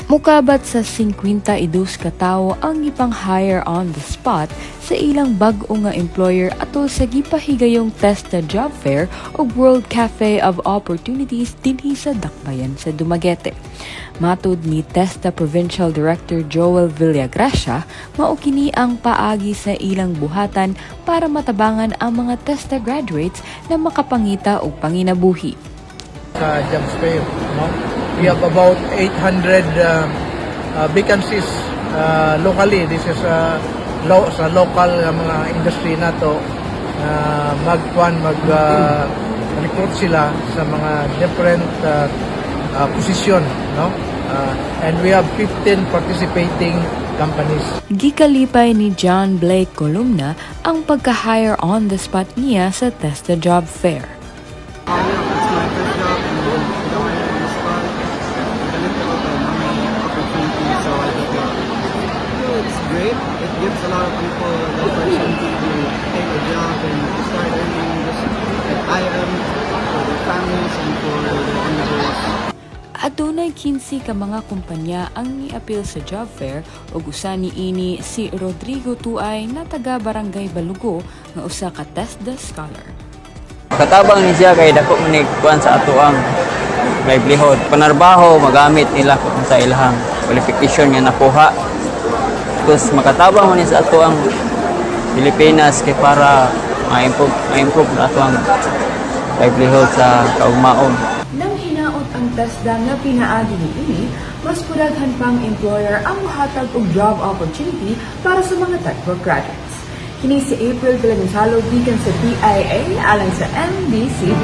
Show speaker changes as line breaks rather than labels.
Mukabat sa 52 ka tawo ang ipang-hire on the spot sa ilang bag-o nga employer atol sa gipahigayong TESDA Job Fair o World Cafe of Opportunities dinhi sa Dakbayan sa Dumaguete. Matud ni TESDA Provincial Director Joel Villagracia, mao kini ang paagi sa ilang buhatan para matabangan ang mga TESDA graduates na makapangita og panginabuhi.
Sa job fair, no? We have about 800 vacancies locally. This is sa local mga industry na to. Mag-recruit sila sa mga different position, no? And we have 15 participating companies.
Gikalipay ni John Blake Columna ang pagka-hire on the spot niya sa TESDA Job Fair.
It's my first job and the hire on the spot. Galit ako kay may opportunity, so I took it. It's great. It gives a lot of people the opportunity to take a job and to start earning just an item for their families and for their individuals.
Adunay 15 ka mga kumpanya ang ni-appeal sa job fair ug usa niini si Rodrigo Tuay na taga Barangay Balugo nga usa ka TESDA scholar.
Katabang ni siya kay dako manig kuan sa atoang livelihood. Panarbaho magamit nila kung sa ilahang qualification nga nakuha. Tapos makatabang man sa atoang Pilipinas kay para ma-improve na atoang livelihood sa kaugmaon.
Nang hinaot ang TESDA nga pinaagi niini, mas pudaghan pang employer ang mohatag og job opportunity para sa mga TECPRO graduates. Kini si April Villagonzalo gikan sa PIA alang sa NBC.